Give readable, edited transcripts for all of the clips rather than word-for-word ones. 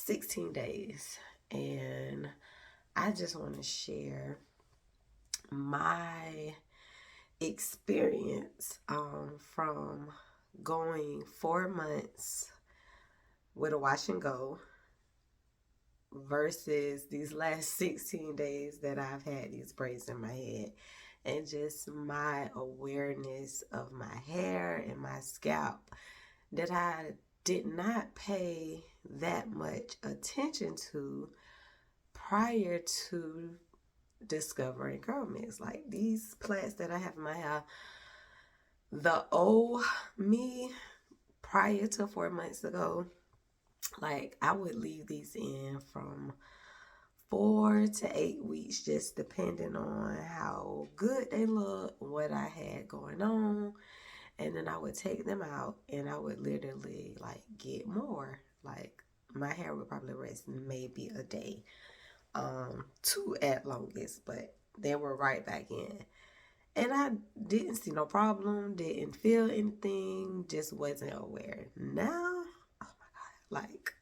16 days, and I just want to share my experience from going 4 months with a wash and go versus these last 16 days that I've had these braids in my head, and just my awareness of my hair and my scalp that I did not pay that much attention to prior to discovering curl mix. Like these plaits that I have in my hair, the old me prior to 4 months ago, like I would leave these in from 4 to 8 weeks, just depending on how good they look, what I had going on. And then I would take them out and I would literally like get more. Like my hair would probably rest maybe a day, two at longest, but they were right back in. And I didn't see no problem, didn't feel anything, just wasn't aware. Now, oh my God, like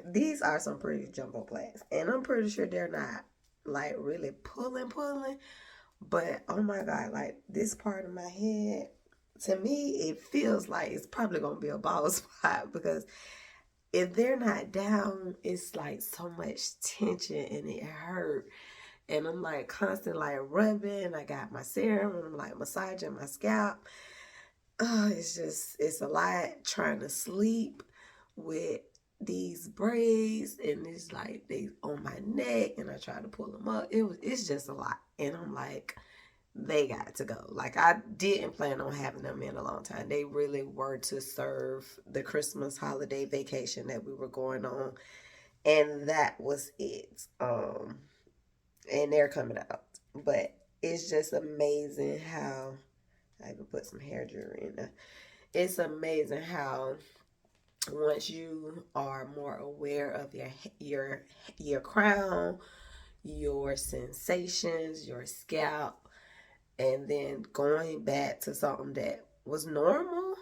these are some pretty jumbo plaits, and I'm pretty sure they're not like really pulling, but oh my God, like this part of my head, to me, it feels like it's probably gonna be a bald spot because if they're not down, it's like so much tension and it hurt. And I'm like constant like rubbing. I got my serum and I'm like massaging my scalp. It's a lot trying to sleep with these braids, and it's like they on my neck and I try to pull them up. It's just a lot. And I'm like, they got to go. Like I didn't plan on having them in a long time. They really were to serve the Christmas holiday vacation that we were going on, and that was it. And they're coming out. But it's just amazing how I even put some hair jewelry in there. It's amazing how once you are more aware of your your crown, your sensations, your scalp, and then going back to something that was normal,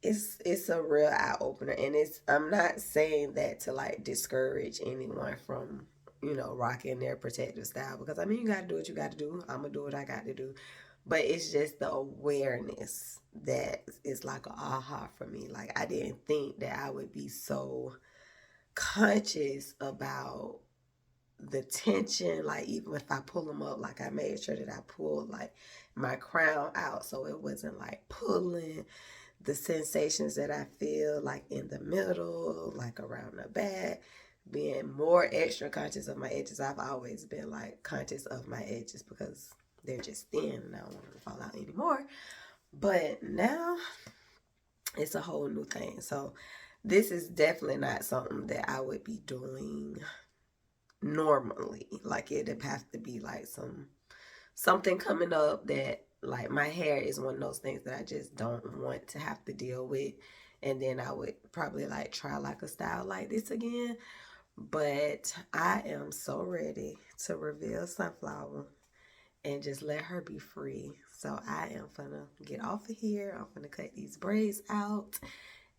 it's a real eye opener. And it's, I'm not saying that to like discourage anyone from rocking their protective style, because I mean you got to do what you got to do. I'm gonna do what I got to do, but it's just the awareness that is like a aha for me. Like I didn't think that I would be so conscious about the tension. Like even if I pull them up, like I made sure that I pulled like my crown out so it wasn't like pulling. The sensations that I feel like in the middle, like around the back, being more extra conscious of my edges. I've always been like conscious of my edges because they're just thin and I don't want them to fall out anymore. But now it's a whole new thing. So this is definitely not something that I would be doing normally. Like it'd have to be like something coming up that like my hair is one of those things that I just don't want to have to deal with. And then I would probably like try like a style like this again. But I am so ready to reveal Sunflower and just let her be free. So I am gonna get off of here. I'm gonna cut these braids out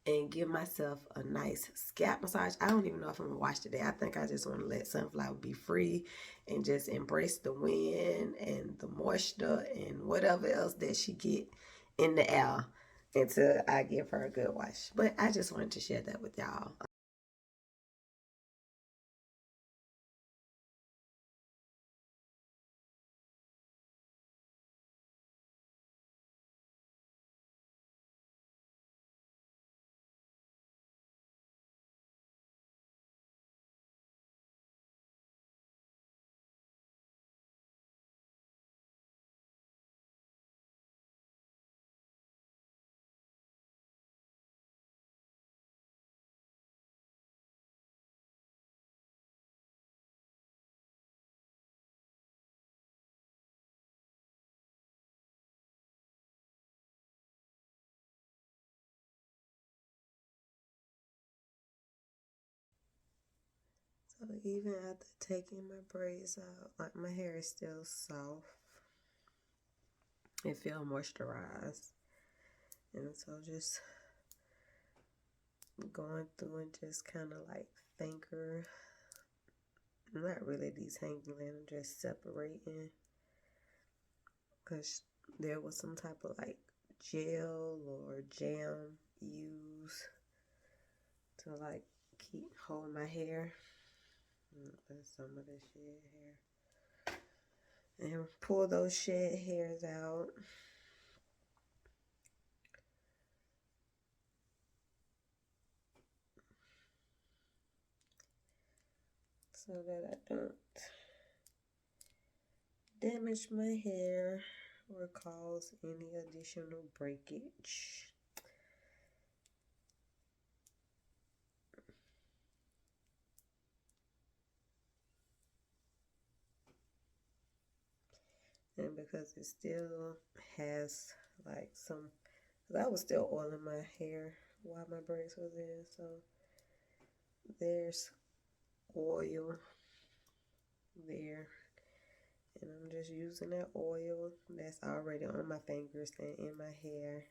and give myself a nice scalp massage. I don't even know if I'm gonna wash today. I think I just want to let Sunflower be free and just embrace the wind and the moisture and whatever else that she get in the air until I give her a good wash. But I just wanted to share that with y'all. So even after taking my braids out, like my hair is still soft. It feels moisturized. And so just going through and just kind of like finger, not really detangling, I'm just separating, because there was some type of like gel or jam used to like hold my hair. That's some of the shed hair. And pull those shed hairs out. So that I don't damage my hair or cause any additional breakage. And because it still has like some, because I was still oiling my hair while my braids was in, so there's oil there, and I'm just using that oil that's already on my fingers and in my hair.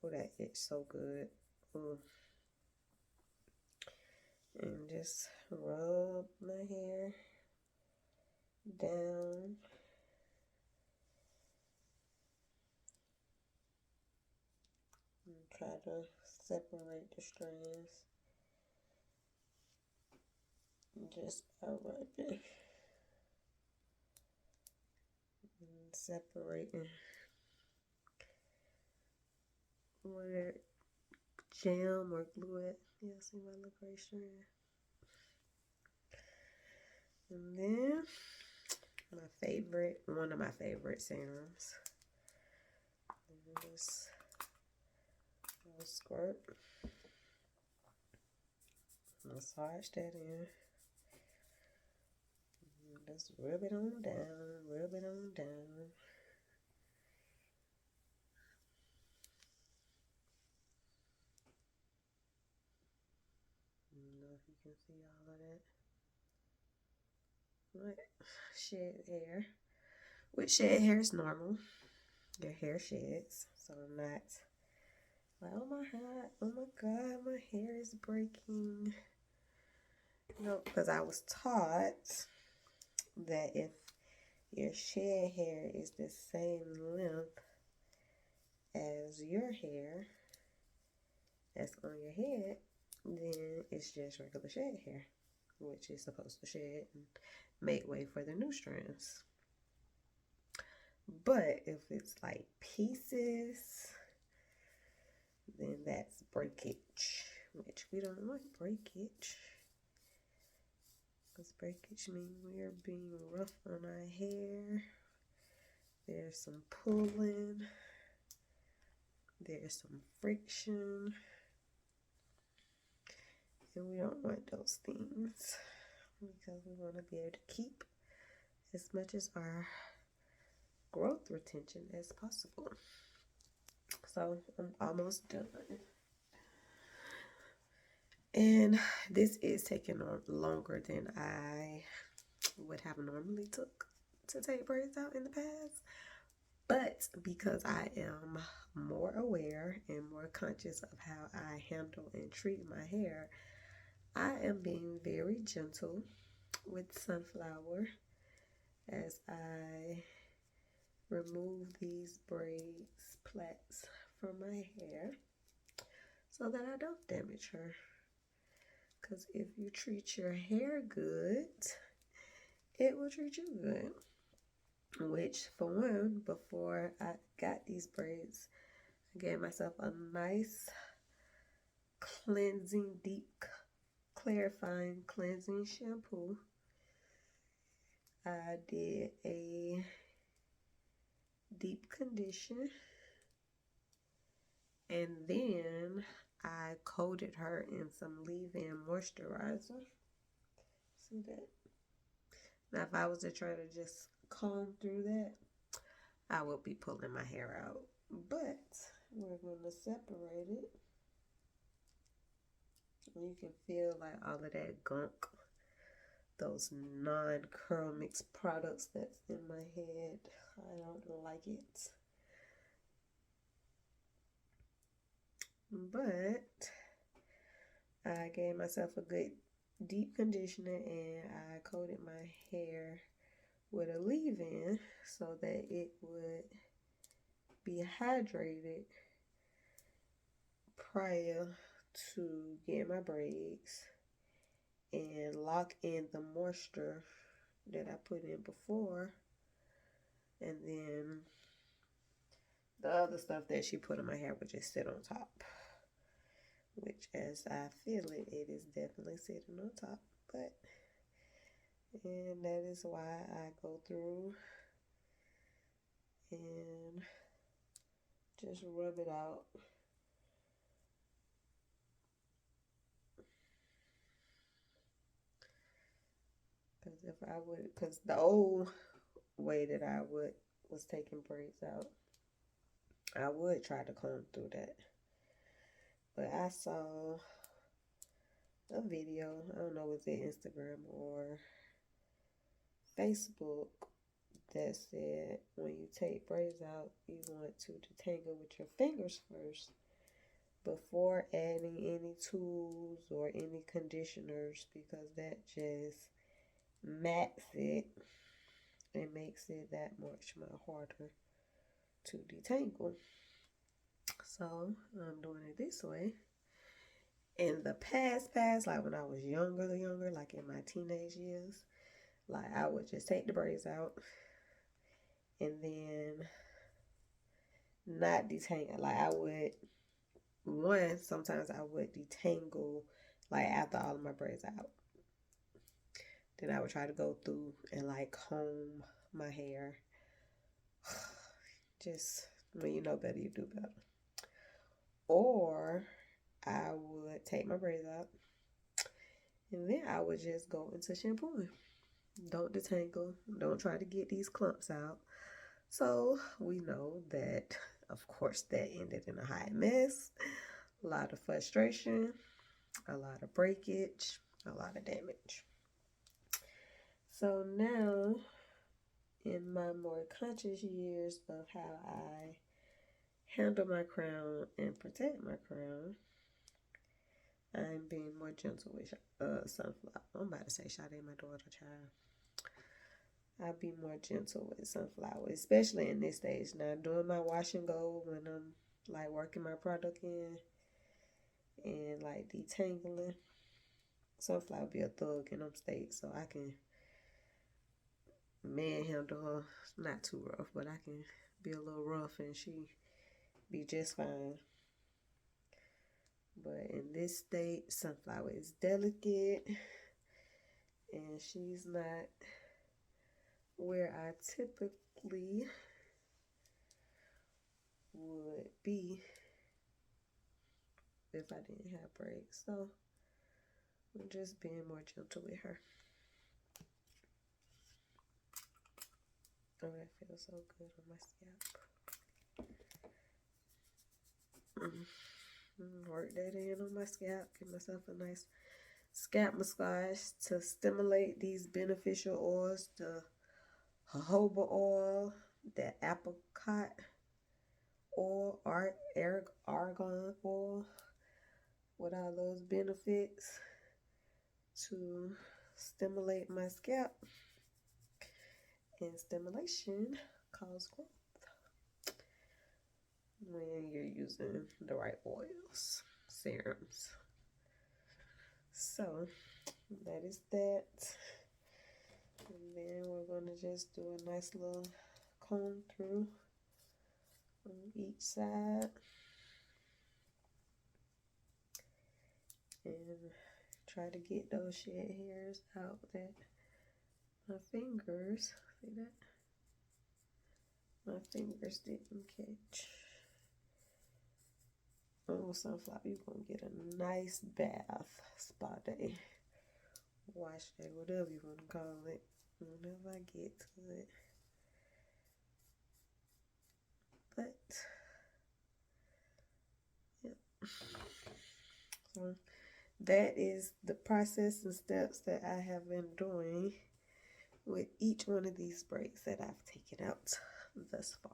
Oh, that itch so good. Ooh. And just rub my hair down. And try to separate the strands just by rubbing and separating where jam or glue it. Yeah, see my little gray strand. And then one of my favorite serums. Just a squirt. Massage that in. Just rub it on down, rub it on down. I don't know if you can see all of that. What? Shed hair. With shed hair is normal. Your hair sheds. So I'm not like, oh my God, my hair is breaking. No, because I was taught that if your shed hair is the same length as your hair that's on your head, then it's just regular shed hair, which is supposed to shed and make way for the new strands. But if it's like pieces, then that's breakage, which we don't want breakage. Because breakage means we are being rough on our hair. There's some pulling. There's some friction. And we don't want those things, because we want to be able to keep as much as our growth retention as possible. So I'm almost done. And this is taking longer than I would have normally took to take braids out in the past. But because I am more aware and more conscious of how I handle and treat my hair, I am being very gentle with Sunflower as I remove these braids, plaits from my hair so that I don't damage her. Because if you treat your hair good, it will treat you good. Which, for one, before I got these braids, I gave myself a nice cleansing, deep, clarifying cleansing shampoo. I did a deep condition, and then I coated her in some leave-in moisturizer. See that? Now, if I was to try to just comb through that, I would be pulling my hair out. But we're going to separate it. You can feel like all of that gunk, those non-curl mix products that's in my head. I don't like it. But I gave myself a good deep conditioner and I coated my hair with a leave-in so that it would be hydrated prior to getting my braids and lock in the moisture that I put in before. And then the other stuff that she put in my hair would just sit on top. Which, as I feel it, it is definitely sitting on top. But, and that is why I go through and just rub it out. Because the old way that I was taking braids out, I would try to comb through that. But I saw a video, I don't know, was it Instagram or Facebook, that said when you take braids out, you want to detangle with your fingers first before adding any tools or any conditioners, because that just mats it and makes it that much more harder to detangle. So I'm doing it this way. In the past, like when I was younger, like in my teenage years, like I would just take the braids out and then not detangle. Like I would, sometimes I would detangle like after all of my braids out. Then I would try to go through and like comb my hair. Just when you know better, you do better. Or I would take my braids out and then I would just go into shampooing. Don't detangle. Don't try to get these clumps out. So we know that, of course, that ended in a hot mess, a lot of frustration, a lot of breakage, a lot of damage. So now, in my more conscious years of how I handle my crown and protect my crown, I'm being more gentle with sunflower. I'm about to say Sade, my daughter, child. I'll be more gentle with sunflower, especially in this stage. Now, doing my wash and go when I'm like working my product in and like detangling. Sunflower be a thug in them states, so I can manhandle her. Not too rough, but I can be a little rough and she be just fine. But in this state, sunflower is delicate and she's not where I typically would be if I didn't have braids. So I'm just being more gentle with her. Oh, that feels so good on my scalp. Work that in on my scalp. Give myself a nice scalp massage to stimulate these beneficial oils. The jojoba oil, the apricot oil, argan oil, with all those benefits to stimulate my scalp. And stimulation causes growth when you're using the right oils, serums. So that is that. And then we're going to just do a nice little comb through on each side. And try to get those shed hairs out that my fingers, see that? My fingers didn't catch. Oh, sunflower, you're going to get a nice bath, spa day, wash day, whatever you want to call it, whenever I get to it. But, yeah. So, that is the process and steps that I have been doing with each one of these braids that I've taken out thus far.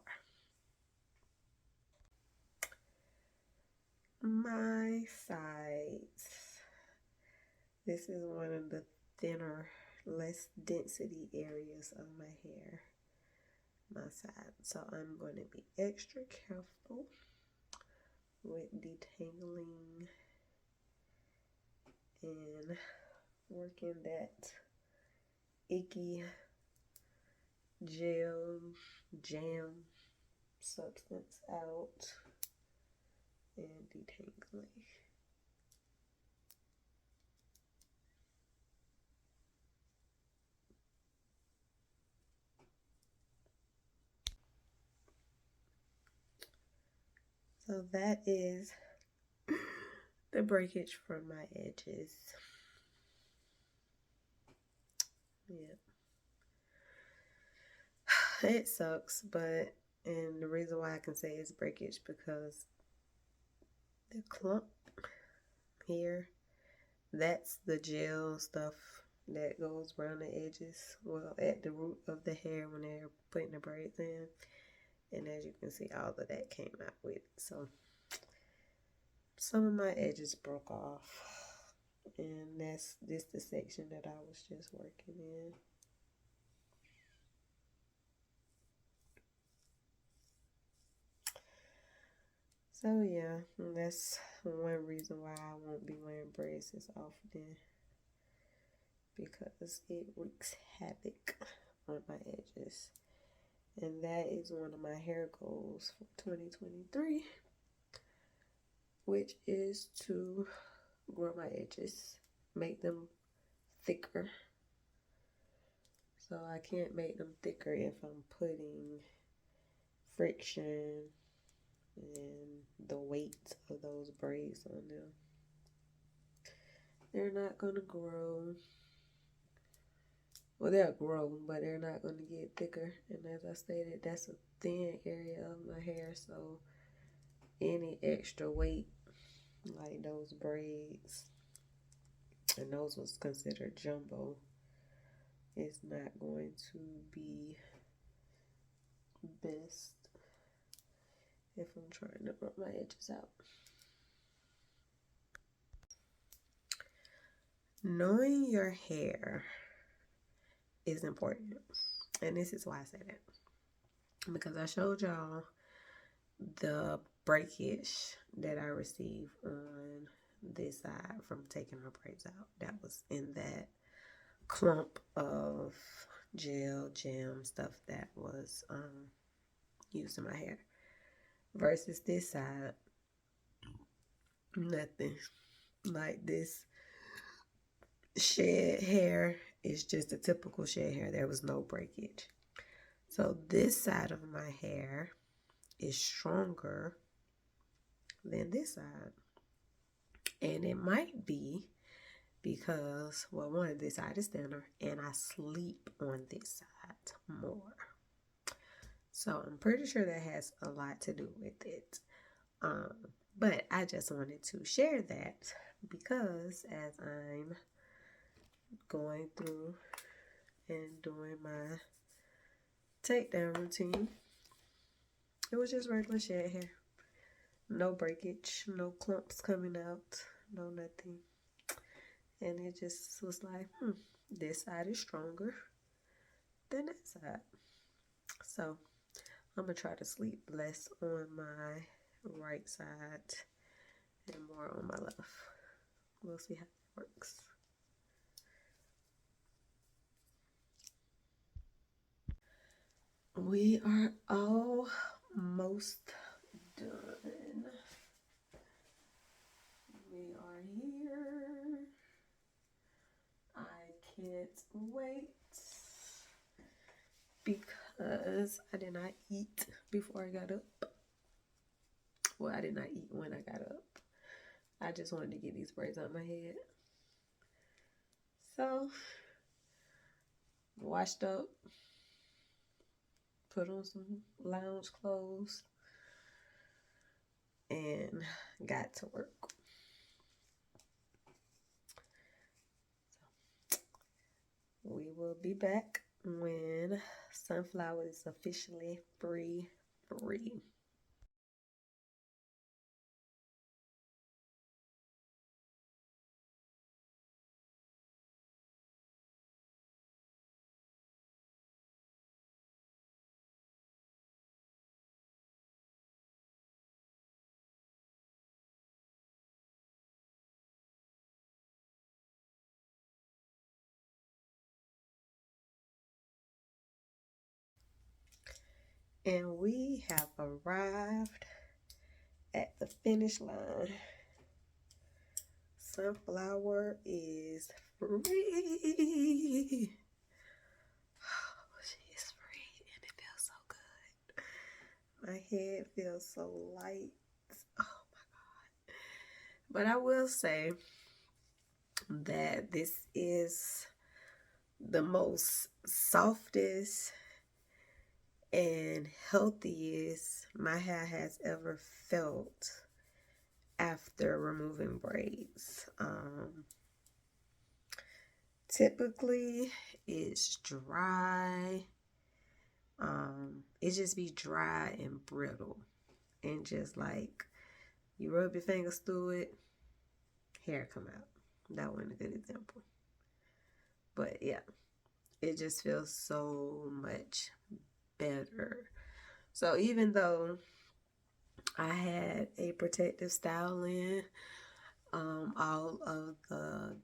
My sides. This is one of the thinner, less density areas of my hair, my side. So I'm going to be extra careful with detangling and working that icky jam substance out and detangling. So that is the breakage from my edges. Yeah. It sucks, and the reason why I can say it's breakage because the clump here, that's the gel stuff that goes around the edges, well, at the root of the hair when they're putting the braids in. And as you can see, all of that came out with it. So some of my edges broke off. And that's the section that I was just working in. So yeah, that's one reason why I won't be wearing braids as often, because it wreaks havoc on my edges. And that is one of my hair goals for 2023, which is to grow my edges, make them thicker. So I can't make them thicker if I'm putting friction and the weight of those braids on them. They're not going to grow. Well, they'll grow, but they're not going to get thicker. And as I stated, that's a thin area of my hair, so any extra weight, like those braids, and those was considered jumbo, is not going to be best if I'm trying to grow my edges out. Knowing your hair is important, and this is why I say that, because I showed y'all the breakage that I received on this side from taking her braids out. That was in that clump of gel jam stuff that was used in my hair, versus this side, nothing. Like, this shed hair is just a typical shed hair. There was no breakage. So this side of my hair is stronger than this side. And it might be because, well, one, this side is thinner, and I sleep on this side more. So I'm pretty sure that has a lot to do with it. But I just wanted to share that because as I'm going through and doing my takedown routine, it was just regular shed hair. No breakage, no clumps coming out, no nothing. And it just was like, this side is stronger than that side. So I'm going to try to sleep less on my right side and more on my left. We'll see how it works. We are almost done. We are here. I can't wait because I did not eat before I got up. Well, I did not eat when I got up. I just wanted to get these braids out of my head. So, washed up, put on some lounge clothes, and got to work. So, we will be back when sunflower is officially free. And we have arrived at the finish line. Sunflower is free. Oh, she is free and it feels so good. My head feels so light. Oh my God. But I will say that this is the most softest and healthiest my hair has ever felt after removing braids. Typically it's dry. It just be dry and brittle, and just like you rub your fingers through it, hair come out. That wasn't a good example, but yeah, it just feels so much better. So even though I had a protective styling, all of the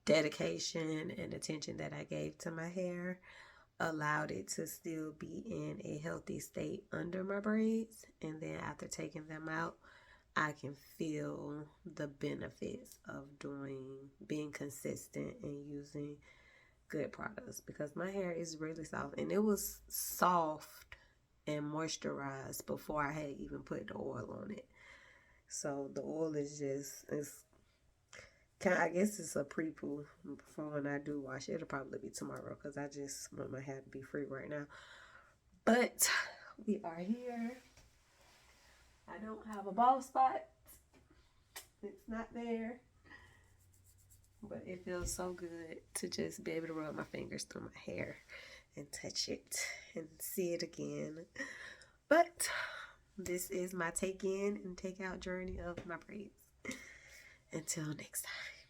dedication and attention that I gave to my hair allowed it to still be in a healthy state under my braids. And then after taking them out, I can feel the benefits of being consistent and using good products, because my hair is really soft, and it was soft and moisturized before I had even put the oil on it. So the oil is just, I guess it's a pre-poo for when I do wash it. It'll probably be tomorrow because I just want my hair to be free right now. But we are here. I don't have a bald spot. It's not there. But it feels so good to just be able to rub my fingers through my hair and touch it and see it again. But this is my take in and take out journey of my braids. Until next time.